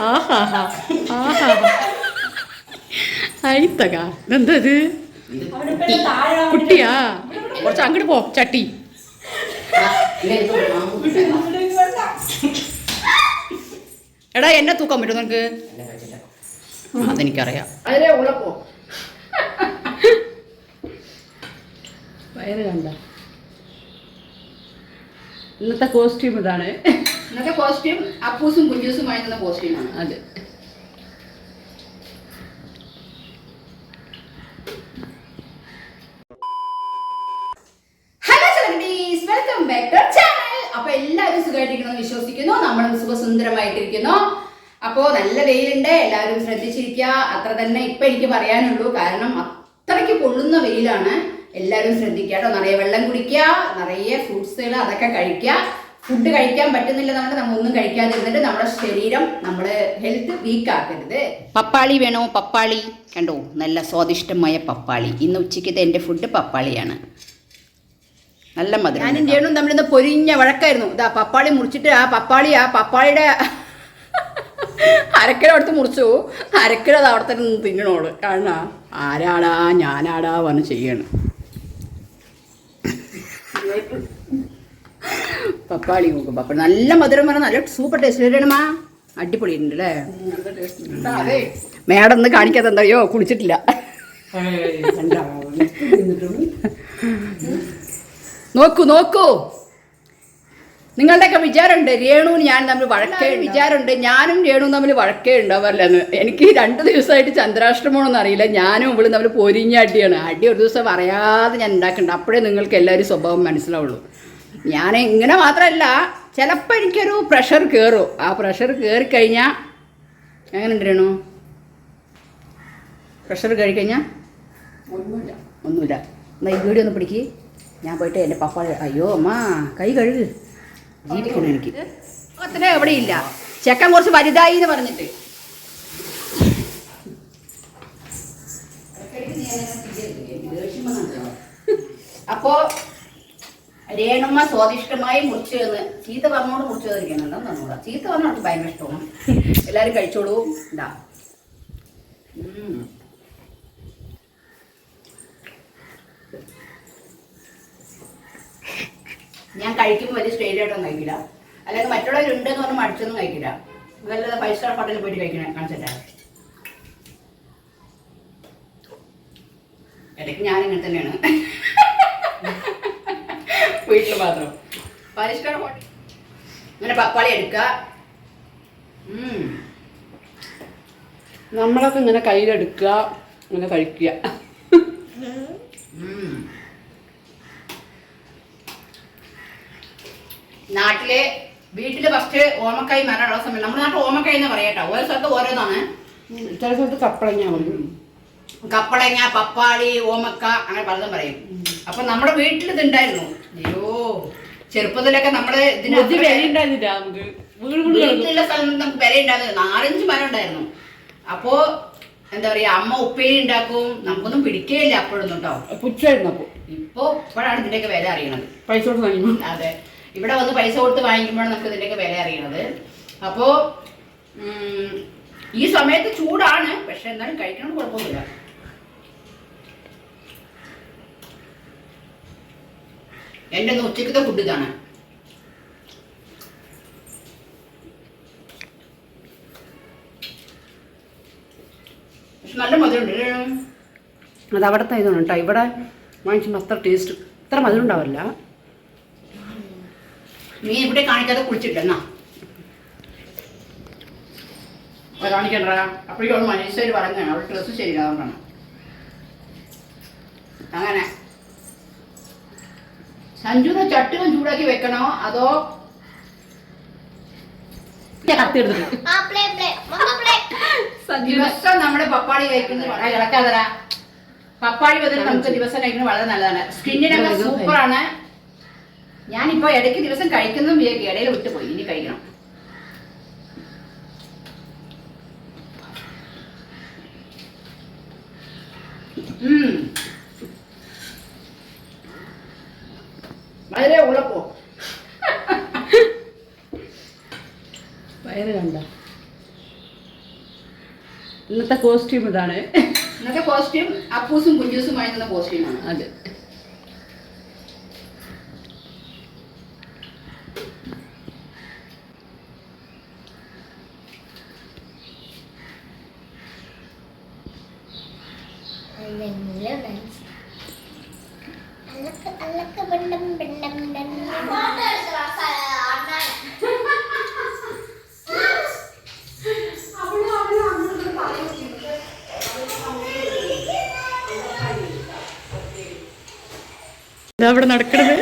ആഹാ ആഹാ അയിത്തക ഇതെന്താ ഇത് കുട്ടിയാ കുറച്ച് അങ്ങോട്ട് പോ ചട്ടി എടാ എന്നെ തൂക്കാൻ പറ്റും നിനക്ക് അതെനിക്കറിയാം അതിലേ ഉള്ളപ്പോ വയറ് കണ്ട ഇന്നത്തെ കോസ്റ്റ്യൂം ഇതാണ് ഇന്നത്തെ കോസ്റ്റ്യൂം അപ്പൂസും കുഞ്ചൂസും വാങ്ങുന്ന കോസ്റ്റ്യൂമാണ് അതെ വെൽക്കം ബാക്ക് ടു ചാനൽ. അപ്പൊ എല്ലാവരും സുഖമായിട്ടിരിക്കുന്നു വിശ്വസിക്കുന്നു. നമ്മളും സുഖസുന്ദരമായിട്ടിരിക്കുന്നു. അപ്പോ നല്ല വെയിലുണ്ട്, എല്ലാവരും ശ്രദ്ധിച്ചിരിക്കുക. അത്ര തന്നെ ഇപ്പൊ എനിക്ക് പറയാനുള്ളൂ. കാരണം അത്രയ്ക്ക് പൊള്ളുന്ന വെയിലാണ്. എല്ലാവരും ശ്രദ്ധിക്കുക കേട്ടോ. നിറയെ വെള്ളം കുടിക്കുക, നിറയെ ഫ്രൂട്ട്സുകൾ അതൊക്കെ കഴിക്കുക. ഫുഡ് കഴിക്കാൻ പറ്റുന്നില്ല നമ്മൾ ഒന്നും കഴിക്കാതിരുന്നിട്ട് നമ്മുടെ ശരീരം, നമ്മുടെ ഹെൽത്ത് വീക്ക് ആക്കരുത്. പപ്പാളി വേണോ? പപ്പാളി കണ്ടോ, നല്ല സ്വാദിഷ്ടമായ പപ്പാളി. ഇന്ന് ഉച്ചയ്ക്കത്തെ എൻ്റെ ഫുഡ് പപ്പാളിയാണ്. നല്ല മധുരം. ഞാനും ജേണും തമ്മിലിന്ന് പൊരിഞ്ഞ വഴക്കായിരുന്നു. ഇതാ പപ്പാളി മുറിച്ചിട്ട് ആ പപ്പാളിയുടെ അരക്കില അടുത്ത് മുറിച്ചു. അരക്കില അത് അവിടെ തന്നെ തിന്നണോള്. കാരണം ആരാടാ ഞാനാടാ വന്ന് ചെയ്യണം. പപ്പാളി നോക്കും. പപ്പാളി നല്ല മധുരം പറഞ്ഞാൽ നല്ല സൂപ്പർ ടേസ്റ്റ് വരണമാ. അടിപൊളി ഉണ്ട് അല്ലേ? അതെ മേഡം ഒന്ന് കാണിക്കാതെ എന്തായോ കുളിച്ചിട്ടില്ല. നോക്കൂ നിങ്ങളുടെയൊക്കെ വിചാരമുണ്ട് രേണുവും ഞാൻ തമ്മിൽ വഴക്കേ വിചാരമുണ്ട് ഞാനും രേണുവും തമ്മിൽ വഴക്കേ ഉണ്ടാവല്ലെന്ന്. എനിക്ക് 2 ദിവസമായിട്ട് ചന്ദ്രാഷ്ടമോണെന്ന് അറിയില്ല. ഞാനും ഇവളും തമ്മിൽ പൊരിഞ്ഞ അടിയാണ്. അടി ഒരു ദിവസം പറയാതെ ഞാൻ ഉണ്ടാക്കുന്നുണ്ട്. അപ്പോഴേ നിങ്ങൾക്ക് എല്ലാവരും സ്വഭാവം മനസ്സിലാവുള്ളൂ. ഞാൻ ഇങ്ങനെ മാത്രമല്ല, ചിലപ്പോൾ എനിക്കൊരു പ്രഷർ കയറും. ആ പ്രഷർ കയറിക്കഴിഞ്ഞാൽ എങ്ങനെയുണ്ട് രേണു? പ്രഷർ കയറിക്കഴിഞ്ഞാൽ ഒന്നുമില്ല. എന്നാൽ ഈ വീഡിയോ ഒന്ന് പിടിക്ക്. ഞാൻ പോയിട്ട് എൻ്റെ പപ്പ അയ്യോ അമ്മ കൈ കഴുകു ജീവിക്കണം എനിക്ക്. അത്ര എവിടെയില്ല. ചെക്കൻ കുറച്ച് വലുതായി എന്ന് പറഞ്ഞിട്ട് അപ്പോ രേണുമ്മ സ്വാദിഷ്ടമായി മുറിച്ചു എന്ന് ചീത്ത പറഞ്ഞോണ്ട് മുറിച്ചു തന്നിരിക്കണല്ലോ. തന്നൂടാ ചീത്ത പറഞ്ഞോട്ട് ഭയങ്കര ഇഷ്ടമാണ്. എല്ലാവരും കഴിച്ചോളൂ. ഇതാ ഞാൻ കഴിക്കുമ്പോൾ വലിയ സ്റ്റേജായിട്ടൊന്നും കഴിക്കില്ല. അല്ലെങ്കിൽ മറ്റുള്ളവരുണ്ടെന്ന് പറഞ്ഞാൽ മടിച്ചൊന്നും കഴിക്കില്ല. അതല്ലാതെ 5 സ്റ്റാർ ഹോട്ടലിൽ പോയിട്ട് കഴിക്കണ കാണിച്ചിട്ടാ. ഇടയ്ക്ക് ഞാനിങ്ങനെ തന്നെയാണ്. വീട്ടിൽ മാത്രം 5 സ്റ്റാർ ഹോട്ടൽ ഇങ്ങനെ പപ്പാളി എടുക്കുക. നമ്മളൊക്കെ ഇങ്ങനെ കയ്യിലെടുക്കുക, ഇങ്ങനെ കഴിക്കുക. വീട്ടില് ഫസ്റ്റ് ഓമക്കായി മരമുള്ള സമയം നമ്മുടെ നാട്ടിൽ ഓമക്കായി എന്ന് പറയാട്ടോ. ഓരോ സ്ഥലത്ത് ഓരോന്നാണ്. ചില സ്ഥലത്ത് കപ്പളങ്ങ പറയും. കപ്പളങ്ങ, പപ്പാളി, ഓമക്ക അങ്ങനെ പലതും പറയും. അപ്പൊ നമ്മുടെ വീട്ടിൽ ഇതുണ്ടായിരുന്നു. അയ്യോ ചെറുപ്പത്തിലൊക്കെ നമ്മള് വീട്ടിലുള്ള സ്ഥലത്ത് നമുക്ക് വില ഉണ്ടായിരുന്നു. 4-5 മരം ഉണ്ടായിരുന്നു. അപ്പോ എന്താ പറയാ, അമ്മ ഉപ്പേരി ഉണ്ടാക്കും. നമുക്കൊന്നും പിടിക്കുകയില്ല അപ്പോഴൊന്നും കേട്ടോ. പുച്ചായിരുന്നു. അപ്പൊ ഇപ്പോഴാണ് ഇതിന്റെയൊക്കെ വില അറിയണത്. പൈസ കൊടുത്ത് വാങ്ങിക്കുമ്പോൾ. അതെ, ഇവിടെ വന്ന് പൈസ കൊടുത്ത് വാങ്ങിക്കുമ്പോഴാണ് നമുക്ക് ഇതിന്റെയൊക്കെ വില അറിയണത്. അപ്പോ ഈ സമയത്ത് ചൂടാണ്, പക്ഷെ എന്നാലും കഴിക്കണം കുഴപ്പമൊന്നുമില്ല. എന്റെ ഉച്ചക്കത്തെ ഫുഡ് ഇതാണ്. പക്ഷെ നല്ല മധുരം ഉണ്ട്. അത് അവിടുത്തെ ഇതാണ് കേട്ടോ. ഇവിടെ വാങ്ങിക്കുമ്പോൾ അത്ര ടേസ്റ്റ്, ഇത്ര മധുരം ഉണ്ടാവില്ല. നീ ഇവിടെ കാണിക്കാതെ കുളിച്ചിട്ടെന്നാ കാണിക്കണ്ട. അപ്പോഴേക്കും അവൾ മനസ്സിൽ പറഞ്ഞാണ് അവൾ ഡ്രസ്സ് ശരിയാവുന്നതാണ്. അങ്ങനെ സഞ്ജുന ചട്ടുകം ചൂടാക്കി വെക്കണോ അതോ ദിവസം നമ്മുടെ പപ്പാളി കഴിക്കുന്നത് ഇളക്കാതരാ. പപ്പാളി ബദൽ നമുക്ക് ദിവസം കഴിക്കുന്നത് വളരെ നല്ലതാണ്. സ്കിന്നിനൊക്കെ സൂപ്പറാണ്. ഞാനിപ്പോ ഇടയ്ക്ക് ദിവസം കഴിക്കുന്നതും ഇടയിൽ വിട്ടുപോയി. ഇനി കഴിക്കണം. വളരെ ഉള്ളപ്പോ വയറ് കണ്ട ഇന്നത്തെ കോസ്റ്റ്യൂം ഇതാണ്. ഇന്നത്തെ കോസ്റ്റ്യൂം അപ്പൂസും കുഞ്ചൂസും വാങ്ങുന്ന കോസ്റ്റ്യൂമാണ്. അതെ. അവിടെ നടക്കണത്.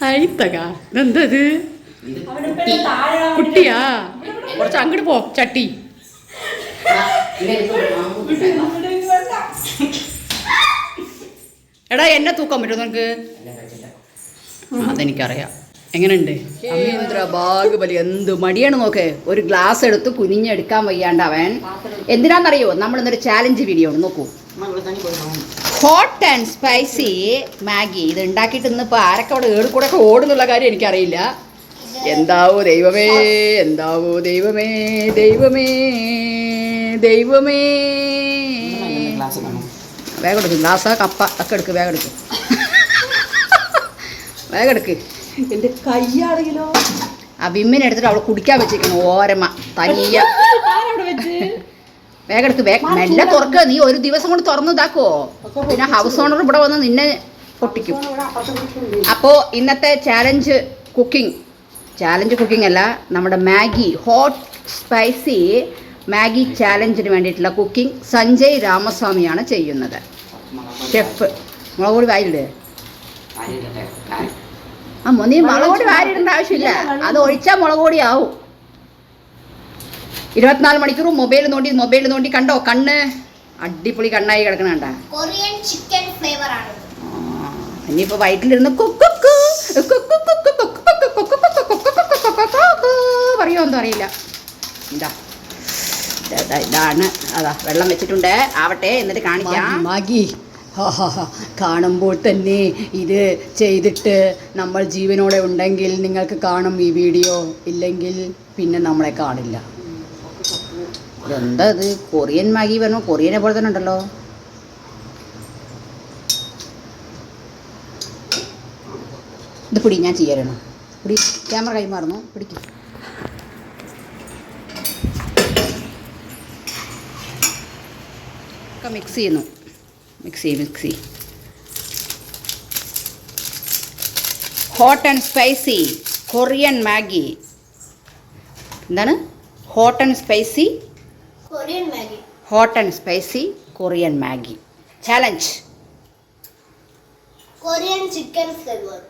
ആയിത്തക ഇതെന്തത്? കുട്ടിയാ? കുറച്ച് അങ്ങോട്ട് പോ ചട്ടി. എടാ എന്നെ തൂക്കാൻ പറ്റുമോ നിനക്ക്? അതെനിക്കറിയാം. എങ്ങനെയുണ്ട്? അമീന്ദ്ര ബാഹുബലി എന്ത് മടിയാണ് നോക്ക്. ഒരു ഗ്ലാസ് എടുത്ത് കുനിഞ്ഞെടുക്കാൻ വയ്യാണ്ട് അവൻ. എന്തിനാണെന്നറിയോ? നമ്മൾ ഇന്നൊരു ചാലഞ്ച് വീഡിയോ ആണ്. നോക്കൂ, ഹോട്ട് ആൻഡ് സ്പൈസി മാഗി. ഇത് ഉണ്ടാക്കിയിട്ട് ഇന്നിപ്പോൾ ആരൊക്കെ അവിടെ ഏടുകൂടെ ഒക്കെ ഓടുന്നുള്ള കാര്യം എനിക്കറിയില്ല. എന്താവോ ദൈവമേ, എന്താവോ ദൈവമേ, ദൈവമേ, ദൈവമേ. വേഗം എടുക്കും. ഗ്ലാസ് കപ്പ ഒക്കെ എടുക്ക്. വേഗം എടുക്ക്, വേഗം എടുക്ക്. എന്റെ കയ്യാണെങ്കിലോ ആ വിമ്മിനെ എടുത്തിട്ട് അവൾ കുടിക്കാൻ വെച്ചിരിക്കണം ഓരമ തനിയ. വേഗം എടുക്ക്. മെല്ലെ തുറക്കുക. നീ ഒരു ദിവസം കൊണ്ട് തുറന്നു ഇതാക്കോ, പിന്നെ ഹൗസ് ഓണർ ഇവിടെ വന്ന് നിന്നെ പൊട്ടിക്കും. അപ്പോൾ ഇന്നത്തെ ചാലഞ്ച് കുക്കിംഗ് അല്ല, നമ്മുടെ മാഗി ഹോട്ട് സ്പൈസി മാഗി ചാലഞ്ചിന് വേണ്ടിയിട്ടുള്ള കുക്കിംഗ് സഞ്ജയ് രാമസ്വാമിയാണ് ചെയ്യുന്നത്. ഷെഫ്. മുളക് പൊടി വാരിയിട്. നീ മുളക് പൊടി വാരിയിടേണ്ട ആവശ്യമില്ല, അത് ഒഴിച്ചാൽ മുളക് പൊടി ആവും. 24 മണിക്കൂറും മൊബൈൽ നോണ്ടി കണ്ടോ? കണ്ണ് അടിപൊളി കണ്ണായി കിടക്കണ കണ്ട. കൊറിയൻ ചിക്കൻ ഫ്ലേവർ ആണ്. ഇനിയിപ്പോ വയറ്റിലിരുന്ന് പറയോ എന്തോ അറിയില്ല. ഇതാണ്. അതാ വെള്ളം വെച്ചിട്ടുണ്ട്, ആവട്ടെ, എന്നിട്ട് കാണിക്കാം. മാഗി കാണുമ്പോൾ തന്നെ ഇത് ചെയ്തിട്ട് നമ്മൾ ജീവനോടെ ഉണ്ടെങ്കിൽ നിങ്ങൾക്ക് കാണും ഈ വീഡിയോ, ഇല്ലെങ്കിൽ പിന്നെ നമ്മളെ കാണില്ല. ഇതെന്താ ഇത്? കൊറിയൻ മാഗി പറഞ്ഞു. കൊറിയനെ പോലെ തന്നെ ഉണ്ടല്ലോ. ഇത് പിടി, ഞാൻ ചെയ്യാനാണ്. പിടി, ക്യാമറ കൈമാറുന്നു. പിടിക്കും. ഒക്കെ മിക്സ് ചെയ്യുന്നു. Mixie. Hot and spicy Korean Maggi. എന്താണ്? Hot and spicy Korean Maggi challenge. Korean chicken flavour.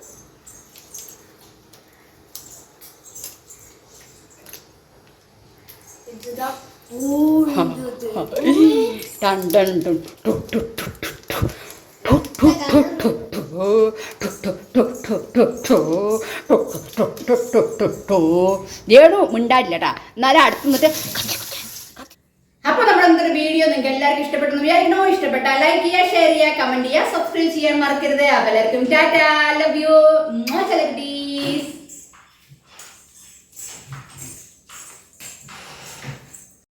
ഏടു മിണ്ടാടില്ലട്ടാ. എന്നാലും അടുത്ത് നിന്നിട്ട്. അപ്പൊ നമ്മുടെ ഇന്നത്തെ വീഡിയോ നിങ്ങൾക്ക് എല്ലാവർക്കും ഇഷ്ടപ്പെട്ടെന്ന് വിചാരിക്കണോ? ഇഷ്ടപ്പെട്ടാൽ ലൈക്ക് ചെയ്യുക, ഷെയർ ചെയ്യുക, കമന്റ് ചെയ്യുക, സബ്സ്ക്രൈബ് ചെയ്യാൻ മറക്കരുത്. അപ്പോൾ എല്ലാവർക്കും ടാറ്റാ, ലവ് യു, സെലിബ്രിറ്റീസ്.